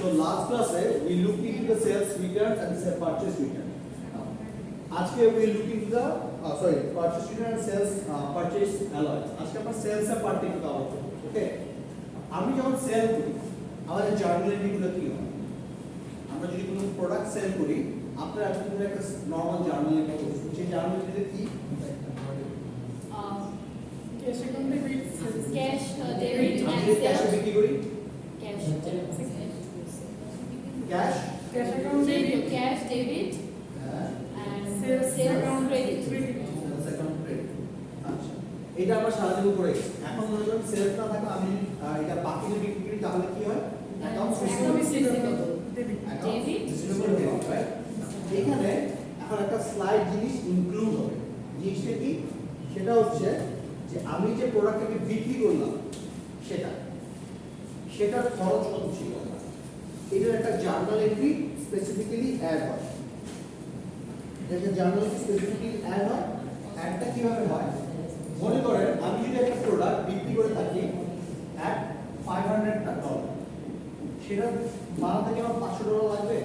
So last class we looked into the sales return and the purchase return. আজকে we look into the purchase return and sales purchase allowance. আজকে আমরা sales এর part একটু cover করব। ওকে, আমি যখন sell করি আমাদের জার্নাল এন্ট্রিগুলো কি হয়? আমরা যদি কোনো প্রোডাক্ট সেল করি আপনারা আপনাদের একটা নরমাল জার্নাল এন্ট্রি করবেন। সেই জার্নাল এন্ট্রিতে কি cash account debit cash debit আমি এন্ড ক্যাশ সেলস বিক্রি করি cash cash cash account debit cash debit হ্যাঁ and sales sales account credit credit sales account credit. আচ্ছা, এটা আমরা সারাদিন করে গেছি। এখন মনে করেন সেলস না থাকে আমি এটা বাকি যদি বিক্রি করি তাহলে কি হয়? Accounts receivable debit Debit. Receivable debit, right? এখানে এখন একটা স্লাইড জিনিস ইনক্লুড হবে। জিনিসটা কি? সেটা হচ্ছে যে আমি যে প্রোডাক্টটাকে বিক্রি করলাম সেটার খরচ কত ছিল এটার একটা জার্নাল এন্ট্রি স্পেসিফিক্যালি অ্যাড হয়। এটা জার্নাল এন্ট্রি স্পেসিফিক্যালি অ্যাড হয়। অ্যাডটা কিভাবে হয়? মনে করেন আমি যদি একটা প্রোডাক্ট বিক্রি করে থাকি at $500, সেটা বানাতে কি আমার $500 লাগবে?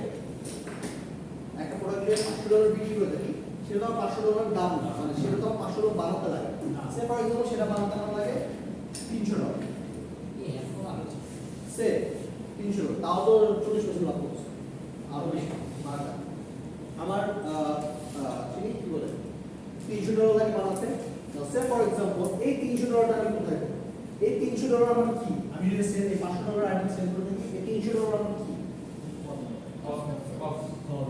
একটা প্রোডাক্ট যদি $500 বিক্রি করে থাকি সেটা তো $500 দাম না, মানে সেটা তো $500 বানাতে লাগে। সে ফর এক্সাম্পল সেটা বানাতে আমার লাগে $300। সে $300, তাও তো 40% লাভ করছে, আরো বেশি বাড়া। আমার কি বলে $300 লাগে বানাতে। সে ফর এক্সাম্পল এই $300 আমি কোথায় পাবো? এই $300 আমার কি? আমি যদি সেল এই $500 আইটেম সেল করে থাকি এই $300 আমার কি?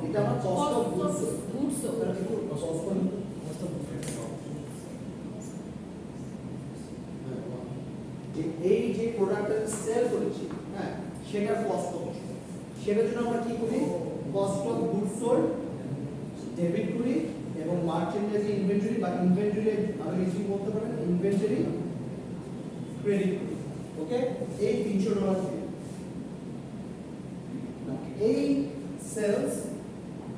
এটা আমার কস্ট অফ গুডস। গুডস তাহলে কি কস্ট অফ এই যে প্রোডাক্টটা সেল করেছি, হ্যাঁ, সেটার কস্ট কত? সেটার জন্য আমরা কি করি? Cost of goods sold debit করি এবং মার্চেন্ডাইজ ইনভেন্টরি বা ইনভেন্টরি আমি কিছু বলতে পারেন ইনভেন্টরি ক্রেডিট করি। ওকে, এই $300 দিয়ে এই সেলস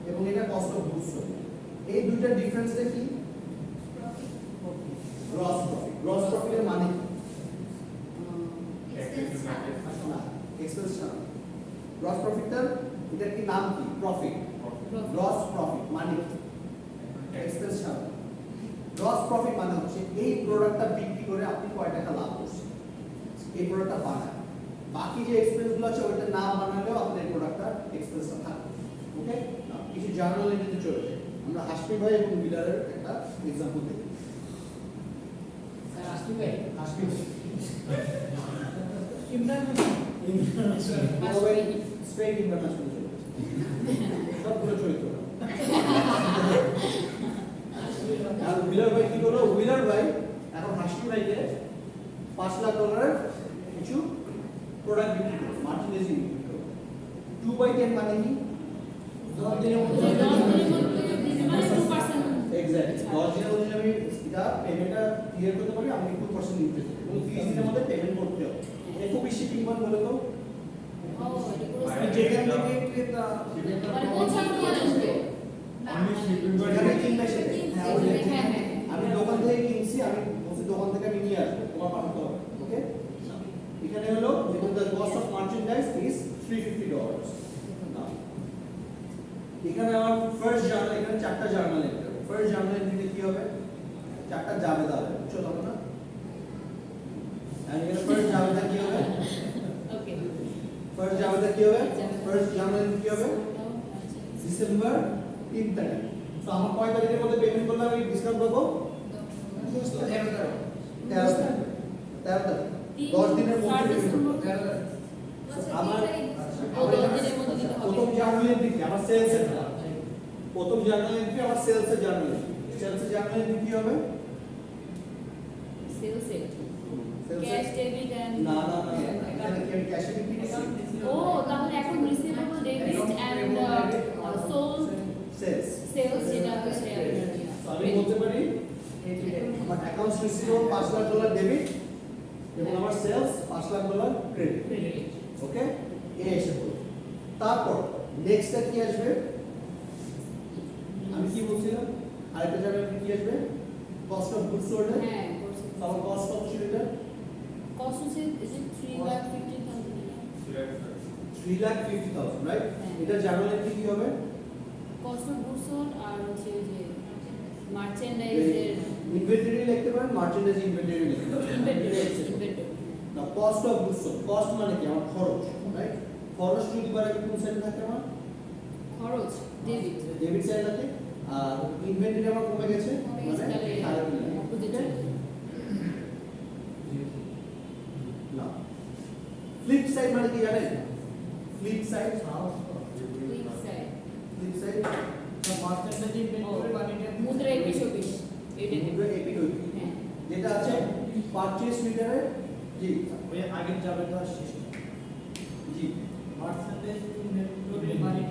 এবং এটা কস্ট অফ গুডস সোল্ড, এই দুইটা ডিফারেন্সটা কি? Gross profit. গ্রস প্রফিটের মানে কি? এক্সপেন্স না, গ্রস প্রফিটটার এটার কি নাম কি? প্রফিট। গ্রস প্রফিট মানে কি? এক্সপেন্স না, গ্রস প্রফিট মানে হচ্ছে এই প্রোডাক্টটা বিক্রি করে আপনি কয় টাকা লাভ করছেন, এই প্রোডাক্টটা বানায়। বাকি যে এক্সপেন্স গুলো আছে ওইটা না বানালেও আপনার এই প্রোডাক্টটা এক্সপেন্সটা থাকবে। ওকে, কিছু জার্নাল এন্ট্রিতে চলে যায়। আমরা হাসমি ভাই এবং বিলারের একটা एग्जांपल দেখি। স্যার হাসমি ভাই ইমরান স্পেন ইন্টারন্যাশনাল সবগুলো চরিত্র। আর বিলার ভাই কি করলো? বিলার ভাই এখন হাসমি ভাইকে $5,00,000 কিছু প্রোডাক্ট বিক্রি করলো, মার্চেন্ডাইজ বিক্রি করলো। 2/10 মানে কি? 10 দিনের মধ্যে মানে 2% এক্স্যাক্টলি 10 দিনের মধ্যে আমি এটা পেমেন্টটা ক্লিয়ার করতে পারি, আমি 2% ইন্টারেস্ট দেব এবং 30 দিনের মধ্যে পেমেন্ট করতে হবে। এফওবি শিপিং মান বলে তো ও এটা পুরো যেখান থেকে ক্রেতা মানে পৌঁছানো নিয়ে আসবে যেখানে কিনবে সেটা। হ্যাঁ, ওই যে হ্যাঁ, হ্যাঁ। আমি দোকান থেকে কিনছি, আমি বলছি দোকান থেকে আমি নিয়ে আসবো, তোমার পাঠাতে হবে। ওকে, এখানে হলো দেখুন the cost of merchandise is $350 now এখানে আমার ফার্স্ট জার্নাল, এখানে 4টা জার্নাল এন্ট্রি হবে। ফার্স্ট জার্নাল এন্ট্রিতে কি হবে? 4টা জাবেদা হবে, বুঝছো তখন না? আর এখানে ফার্স্ট জাবেদা কি হবে? ওকে ফার্স্ট জাবেদা কি হবে? ফার্স্ট জার্নাল এন্ট্রি কি হবে? ডিসেম্বর 3 তারিখ। তো আমার কয় তারিখের মধ্যে পেমেন্ট করলে আমি ডিসকাউন্ট পাবো? 13 তারিখ। 10 দিনের মধ্যে পেমেন্ট করতে হবে। আমার প্রথম জার্নাল এন্ট্রি কি? আমার সেলস এর না। প্রথম জার্নাল এন্ট্রি আমার সেলস এর জার্নাল এন্ট্রি। সেলস এর জার্নাল এন্ট্রি কি হবে? সেলস ক্যাশ ডেবিট এন্ড না এখানে কি আমি ক্যাশে বিক্রি করছি? ও তাহলে এখন receivable debit and sold sales. Sales যেটা হচ্ছে তো আমি বলতে পারি আমার অ্যাকাউন্টস রিসিভেবল $5,00,000 ডেবিট এবং আমার সেলস $5,00,000 ক্রেডিট। ওকে, এই এসে পড়ল। তারপর নেক্সটটা কি আসবে? আমি কি বলছিলাম? আরেকটা জায়গায় কি আসবে? Cost of goods sold. হ্যাঁ তাহলে কস্ট কত ছিল এটা? কস্ট হচ্ছে is it 3,50,000 3,50,000 রাইট হ্যাঁ। এটা জার্নাল এন্ট্রি কি হবে কস্ট অফ গুডস সোল্ড আর হচ্ছে যে মার্চেন্ডাইজের ইনভেন্টরি লিখতে পারেন মার্চেন্ডাইজ ইনভেন্টরি লিখতে পারেন ইনভেন্টরি না কস্ট অফ গুডস কস্ট মানে কি আমার খরচ রাইট খরচ যদি পারে কোন সাইডে থাকে আমার খরচ ডেবিট ডেবিট সাইড আছে আর ইনভেন্টরি আমার কমে গেছে কমে গেছে, মানে তাহলে সাড়ে তিন লাখ। opposite Okay? চলে যাবে। না ফ্লিপ সাইড মানে কি জানেন flip side Flip side, flip side merchandise inventory বানিয়ে মুদ্রা 21 এটা মুদ্রা এপিক হইবে হ্যাঁ যেটা আছে পারচেজ রিটারে জি ওই আগের যাবে তো আর শেষ জি মার্চেন্ডাইজ ইনভেন্টরি বানিয়ে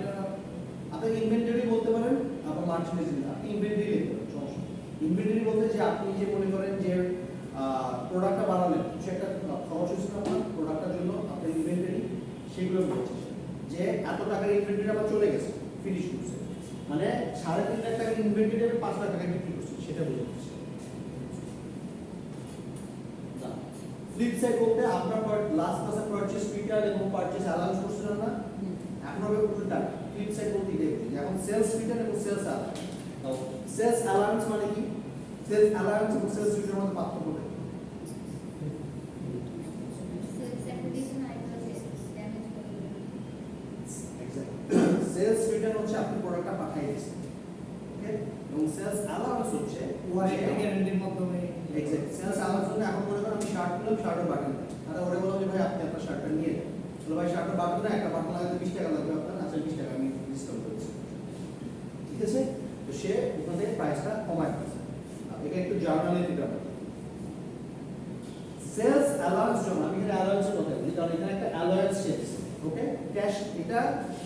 আপনি ইনভেন্টরি বলতে পারেন আবার মার্চেন্ডাইজ না আপনি ইনভেন্টরি লিখতে পারেন সমস্যা ইনভেন্টরি বলতে যে আপনি যে মনে করেন যে প্রোডাক্টটা বানালেন সেটা খরচ হচ্ছে না আপনার প্রোডাক্টটার জন্য আপনার ইনভেন্টরি সেগুলো বলছে যে এত টাকার ইনভেন্টরি আমার চলে গেছে ফিনিশ করছে মানে 3.5 লাখ টাকার ইনভেন্টরি আমি 5 লাখ টাকা বিক্রি করছি সেটা বোঝাচ্ছে ফ্লিপ সাইড বলতে আপনার লাস্ট মাসে পারচেজ রিটার্ন এবং পারচেজ অ্যালাউন্স করছিলেন না এখন হবে উল্টা ফ্লিপ সাইড বলতে এটাই বোঝায় যে এখন সেলস রিটার্ন এবং সেলস অ্যালাউন্স সেলস অ্যালাউন্স মানে কি সেলস অ্যালাউন্স এবং সেলস রিটার্নের মধ্যে পার্থক্য কি সেলস রিটার্ন হচ্ছে আপনি প্রোডাক্টটা পাঠিয়ে দিয়েছেন ওকে এবং সেলস অ্যালাউন্স হচ্ছে ওয়ারেন্টি গ্যারান্টির মাধ্যমে এক্স্যাক্ট সেলস অ্যালাউন্স হচ্ছে এখন মনে করেন আমি শার্ট কিনলাম শার্টের বাটন তাহলে ওরে বললাম যে ভাই আপনি আপনার শার্টটা নিয়ে যান বলে ভাই শার্টের বাটন না একটা বাটন লাগাতে 20 টাকা লাগবে আপনার আচ্ছা 20 টাকা আমি ডিসকাউন্ট করেছি ঠিক আছে তো সে ওখান থেকে প্রাইসটা কমায় দিচ্ছে এটা একটু জার্নালে দিতে হবে সেলস অ্যালাউন্স জন্য আমি এখানে অ্যালাউন্সের কথা বলি কারণ এখানে একটা অ্যালাউন্স চেয়েছে ওকে ক্যাশ এটা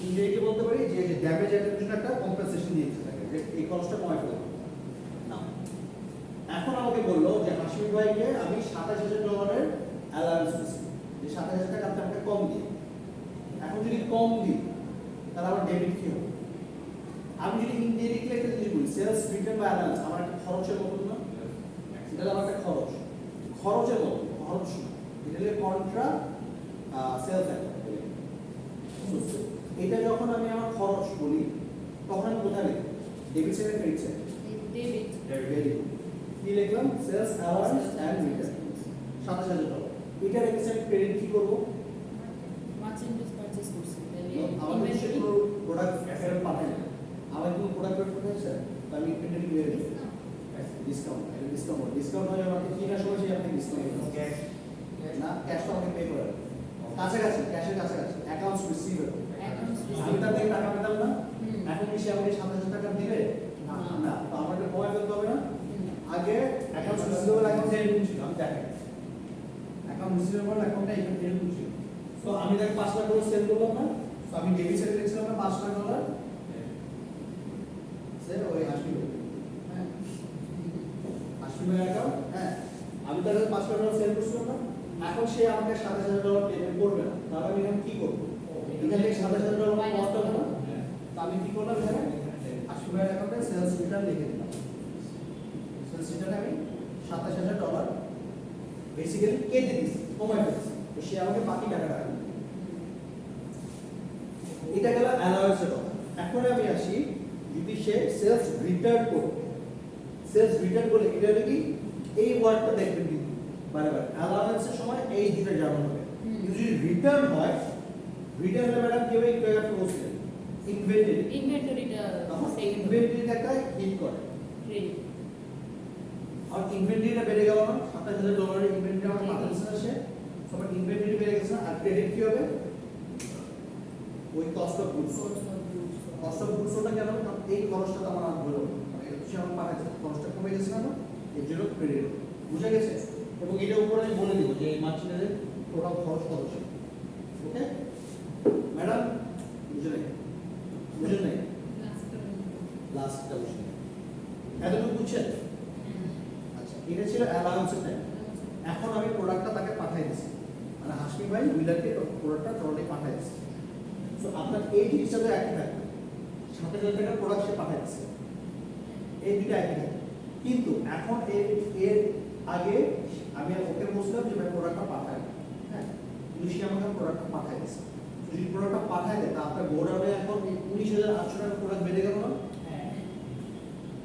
ইংরেজিতে বলতে পারি যে ড্যামেজ এর জন্য একটা কম্পেনসেশন দিয়েছে তাকে যে এই খরচটা কমায় ফেলবে না এখন আমাকে বললো যে হাসিম ভাইকে আমি $27,000 অ্যালাউন্স দিচ্ছি যে 27,000 টাকা আপনি আমাকে কম দিন এখন যদি কম দিই তাহলে আমার ডেবিট কি হবে আমি যদি ইনডিরেক্টলি একটা জিনিস বলি সেলস রিটার্ন বা অ্যালাউন্স আমার একটা খরচের মতো না এটা আমার একটা খরচের মতো খরচ না এটা হলো কন্ট্রা সেলস এটা যখন আমি আমার খরচ বলি তখন আমি কোথায় লিখি debit side credit side debit very good কি লিখলাম সেলস অ্যালাউন্স এন্ড রিটার্ন $27,000 এটার এক্স আমি ক্রেডিট কি করব মার্চেন্ডাইজ পারচেজ করছি তাহলে আমাদের ইনভেন্টরি পুরো প্রোডাক্ট ফেরত পাঠাই না আমার কোনো প্রোডাক্ট ফেরত পাঠাইছে আমি ইনভেন্টরি নিয়ে নেব ডিসকাউন্ট হয় আমাকে কেনার সময় সেই আপনি ডিসকাউন্ট না ক্যাশ তো আমাকে পে করে কাছাকাছি ক্যাশের কাছাকাছি অ্যাকাউন্টস রিসিভেবল আমি তার থেকে টাকা পেতাম না এখন কি সে আমাকে 7,000 টাকা দিবে না তো আমাকে কমায় ফেলতে হবে না আগে অ্যাকাউন্টস রিসিভেবল অ্যাকাউন্ট এরকম ছিল আমি দেখেন অ্যাকাউন্ট রিসিভেবল অ্যাকাউন্টটা এরকম ছিল তো আমি তাকে 5 লাখ করে সেল করলাম না তো আমি ডেবিট সাইড রেখেছিলাম না $5 লাখ স্যার ওই হাসিম হ্যাঁ হাসিমের অ্যাকাউন্ট হ্যাঁ আমি তাকে $5 সেল করছিলাম না এখন সে আমাকে $27,000 পেমেন্ট করবে না তাহলে আমি এখন কি করব এখান থেকে $27,000 কত হবে না তো আমি কি করলাম এখানে হাসিমের অ্যাকাউন্টে সেলস রিটার্ন লিখে দিলাম সেলস রিটার্নে আমি $27,000 বেসিক্যালি কেটে দিচ্ছি কমাই ফেলছি তো সে আমাকে বাকি টাকাটা রাখবে এটা গেল অ্যালাউন্সের কথা এখন আমি আসি যদি সে সেলস রিটার্ন করে সেলস রিটার্ন করলে এটা হলো কি এই ওয়ার্ডটা দেখবেন কিন্তু বারবার অ্যালাউন্সের সময় এই দুটো জার্মান হবে কিন্তু যদি রিটার্ন হয় রিটার্ন হলে ম্যাডাম কি হবে একটু আগে আপনি বলছিলেন ইনভেন্টরি ইনভেন্টরিটা সেকেন্ড ইনভেন্টরিটা একটা হিট করে ক্রেডিট আর ইনভেন্টরিটা বেড়ে গেল না $27,000 ইনভেন্টরি আমার পাঠাচ্ছে না সে সবার ইনভেন্টরি বেড়ে গেছে আর ক্রেডিট কি হবে ওই cost of goods cost of goods ওটা কেন কারণ এই খরচটা তো আমার আর হলো মানে সে আমার পাঠাচ্ছে খরচটা কমে গেছে না এর জন্য ক্রেডিট বুঝা গেছে এবং এটা উপরে আমি বলে দিব যে এই মার্চেন্টের টোটাল খরচ কত ছিল ওকে ম্যাডাম বুঝে নাই লাস্টটা বুঝে নাই এতটুকু বুঝছেন আচ্ছা এটা ছিল অ্যালাউন্সের টাইম এখন আমি প্রোডাক্টটা তাকে পাঠিয়ে দিচ্ছি মানে হাসমি ভাই উইলারকে প্রোডাক্টটা টোটালি পাঠিয়ে দিচ্ছি সো আপনার এই জিনিসটা তো একই থাকবে 7,000 টাকার প্রোডাক্ট সে পাঠিয়ে দিচ্ছে এই দুটো একই থাকবে কিন্তু এখন এর আগে আমি ওকে বলছিলাম যে ভাই প্রোডাক্টটা পাঠাই হ্যাঁ কিন্তু সে আমাকে প্রোডাক্টটা পাঠিয়ে দিচ্ছে তো যদি প্রোডাক্টটা পাঠায় দেয় তা আপনার গোডাউনে এখন 19,800 টাকা প্রোডাক্ট বেড়ে গেল না? হ্যাঁ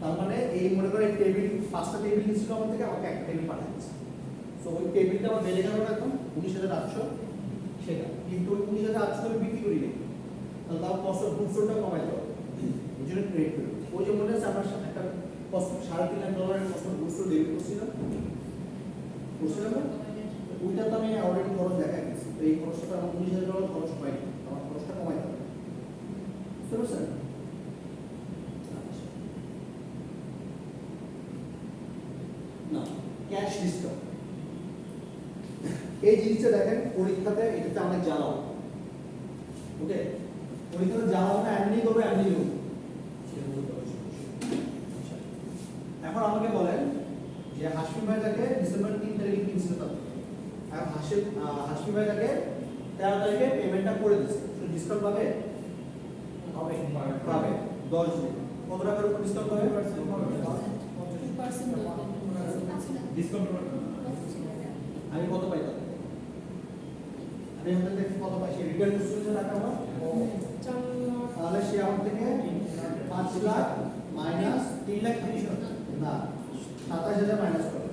তার মানে এই মনে করেন টেবিল 5টা টেবিল নিছিল আমার থেকে, আমাকে একটা টেবিল পাঠিয়ে দিচ্ছে। সো ওই টেবিলটা আমার বেড়ে গেল না এখন 19,800 সেটা, কিন্তু ওই 19,800 আমি বিক্রি করি নাই, তাহলে তার কস্ট অফ গুডস সোল্ডটা কমাই দেবো, এই জন্য ক্রেডিট করি। ওই যে মনে আছে আমার সাথে একটা cost $3.5 lakh cost of goods sold debit করছিলাম না? ওইটা তো আমি অলরেডি খরচ দেখা গেছি, তো এই খরচটা আমার $19,000 খরচ পাইনি, আমার খরচটা কমাই দেবো, বুঝতে পারছেন? না, ক্যাশ ডিসকাউন্ট এই জিনিসটা দেখেন পরীক্ষাতে এটাতে অনেক জ্বালাও, ওকে? পরীক্ষাতে জ্বালাও না, এমনি করবে এমনি করবে। এখন আমাকে বলেন যে হাসমি ভাই তাকে ডিসেম্বর 3 তারিখে কিনছিল, তাকে এখন হাসমি ভাই তাকে 13 তারিখে পেমেন্টটা করে দিচ্ছে, তো ডিসকাউন্ট পাবে? পাবে 10 দিন। কত টাকার উপর ডিসকাউন্ট পাবে? 2% ডিসকাউন্ট আমি কত পাই তাহলে? আমি আমাদের থেকে কত পাই? সে রিটার্ন করছে টাকা আমার, তাহলে সে আমার থেকে 5 লাখ মাইনাস 3,30,000 না 27,000 মাইনাস করে,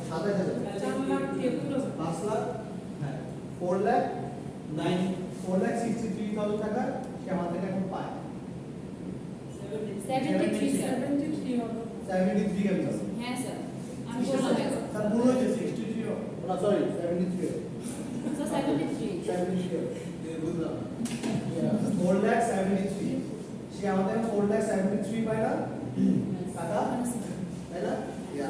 27,000 5 লাখ, হ্যাঁ 4,63,000 টাকা সে আমার থেকে এখন পায়। 73 স্যার। 73 কেমন আছে? হ্যাঁ স্যার, আমি বললাম এখন। তার ভুল হয়েছে 63 না সরি 73 স্যার 73। 73 বুঝলাম 4,73,000 সে আমাদের 4,73,000 পায় না টাকা, তাই না?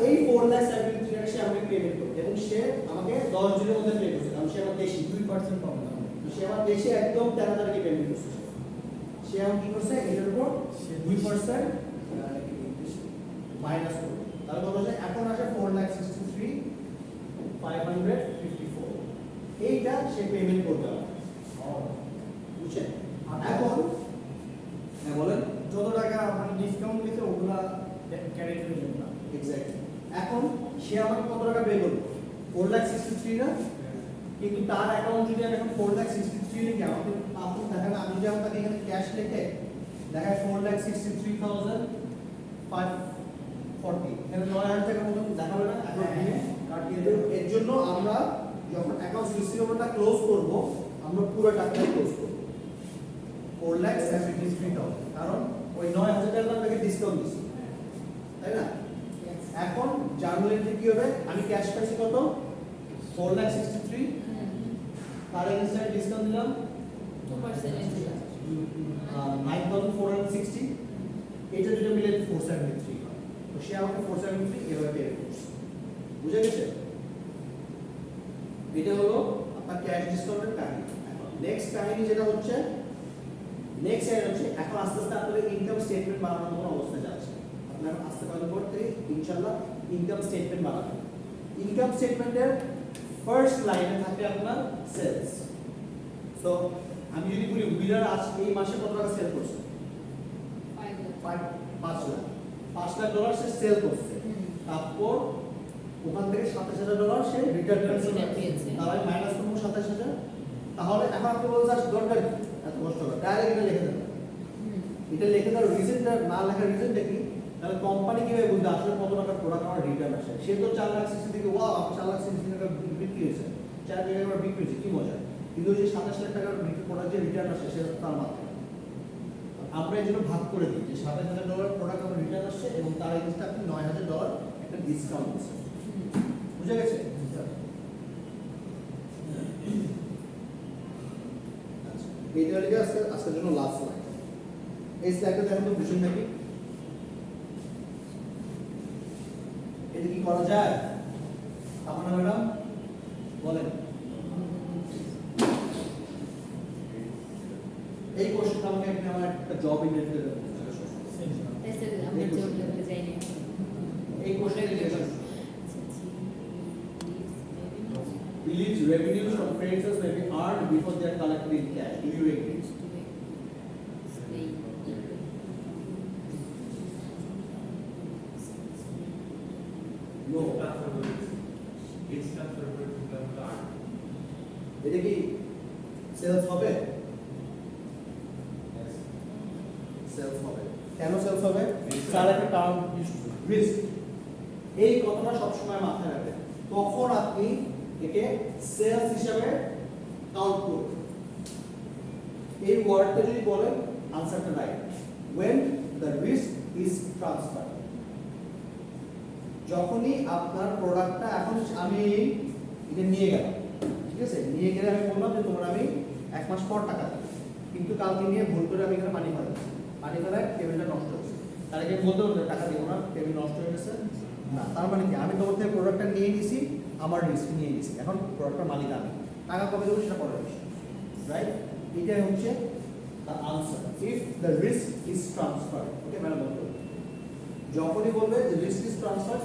এই 4,73,000 সে আমাকে পেমেন্ট করবে এবং সে আমাকে 10 দিনের মধ্যে পে করছে, কারণ সে আমার দেশি 2% পাবো না সে আমার দেশে একদম 13 তারিখে পেমেন্ট করছে। সে আমার কি করছে এটার উপর 2% মাইনাস করবে, তাহলে কত হচ্ছে? এখন আসে 4,63,554 এইটা সে পেমেন্ট করবে আমার, বুঝছেন? এখন হ্যাঁ বলেন। যত টাকা মানে ডিসকাউন্ট দিতে ওগুলা ক্যারি করে যাবে না। এক্স্যাক্টলি। এখন সে আমাকে কত টাকা পে করবে? 4,63,000 না? কিন্তু তার অ্যাকাউন্ট যদি আমি এখন 4,63,000 লিখি, আমাকে আপনি দেখেন আমি যদি আপনাকে এখানে ক্যাশ লিখে দেখায় 4,63,540 এখানে 9,000 টাকার মতন দেখাবে না? এখন কিন্তু এর জন্য আমরা যখন অ্যাকাউন্ট রিসিভেবলটা ক্লোজ করব আমরা পুরো টাকাটা ক্লোজ করব 4,73,000, কারণ ওই 9,000 টাকা আপনাকে ডিসকাউন্ট দিচ্ছি, তাই না? এখন জানুয়ারিতে কি হবে? আমি ক্যাশ পাইছি কত? 4,63,000, তার এগেইনস্টে ডিসকাউন্ট দিলাম 2% 9,460, এটা দুটো মিলে 473 হয়। তো সে আমাকে 473 এভাবে পে করছে, বুঝে গেছে? এটা হলো আপনার ক্যাশ ডিসকাউন্টের কাহিনী। এখন নেক্সট কাহিনী যেটা হচ্ছে, নেক্সট ইয়ার হচ্ছে এখন আস্তে আস্তে আপনাদের ইনকাম স্টেটমেন্ট বানানোর মতো অবস্থায় যাচ্ছে। আপনার আস্তে কয়েকদিন পর থেকে ইনশাআল্লাহ ইনকাম স্টেটমেন্ট বানাবেন। ইনকাম স্টেটমেন্টের ফার্স্ট লাইনে থাকে আপনার সেলস। সো আমি যদি বলি উইলার আজ এই মাসে কত টাকা সেল করছে? 5 লাখ। $5 লাখ সে সেল করছে, তারপর ওখান থেকে $27,000 সে রিটার্ন পেয়েছে। তাহলে মাইনাস করবো 27,000। তাহলে এখন আপনি বলছেন দরকার কি এত কষ্ট করে? ডাইরেক্ট এটা লিখে দেন। এটা লিখে দেওয়ার রিজনটা না লেখার রিজনটা কি? তাহলে কোম্পানি কিভাবে বুঝবে আসলে কত টাকা প্রোডাক্ট আমার রিটার্ন আসে? সে তো 4,60,000 থেকে ওয়াও 4,60,000 টাকা বিক্রি হয়েছে, 4 টাকা করে বিক্রি হয়েছে, কি মজা। কিন্তু যে 27 লাখ টাকার বিক্রি প্রোডাক্ট যে রিটার্ন আসে সেটা তার মাত্রা। আমরা এই জন্য ভাগ করে দিই যে $27,000 প্রোডাক্ট আমার রিটার্ন আসছে এবং তার এগেইনস্টে আপনি $9,000 একটা ডিসকাউন্ট দিচ্ছেন, বুঝে গেছে? আচ্ছা, এইটা হলো আজকের জন্য লাস্ট স্লাইড। এই স্লাইডটা দেখেন তো বুঝুন নাকি? এটা কি করা যায়? আপনারা ম্যাডাম বলেন। এই কোশ্চেনটা আমাকে আপনি আমার একটা জব ইন্টারভিউ আমরা জব লেভেলে যাই না। এই কোশ্চেনটা believes revenues from creditors may be earned before they are collected in cash. Do you agree? No. এটা কি সেলস হবে? সেলস হবে। কেন সেলস হবে? স্যার একটা টার্ম রিস্ক, এই কথাটা সবসময় মাথায় রাখবেন। তখন আপনি একে সেলস হিসাবে কাউন্ট করবেন। এই ওয়ার্ডটা যদি বলেন আনসারটা right. when the risk is transferred, যখনই আপনার প্রোডাক্টটা এখন আমি এটা নিয়ে গেলাম, ঠিক আছে, নিয়ে গেলে আমি বললাম যে তোমার আমি 1 মাস পর টাকা দেব, কিন্তু কালকে নিয়ে ভুল করে আমি এখানে পানি ফেলাচ্ছি, পানি ফেলায় টেবিলটা নষ্ট হচ্ছে, তার আগে বলতে বলতে টাকা দিব না, টেবিল নষ্ট হয়ে গেছে না, তার মানে কি আমি তোমার থেকে প্রোডাক্টটা নিয়ে নিছি, আমার রিস্ক নিয়ে নিছি, এখন প্রোডাক্টটার মালিক আমি, টাকা কবে দেবো সেটা পরে বিষয়, রাইট? এটাই হচ্ছে the answer if the risk is transferred. Okay, madam বলতো যখনই বলবে যে risk is transferred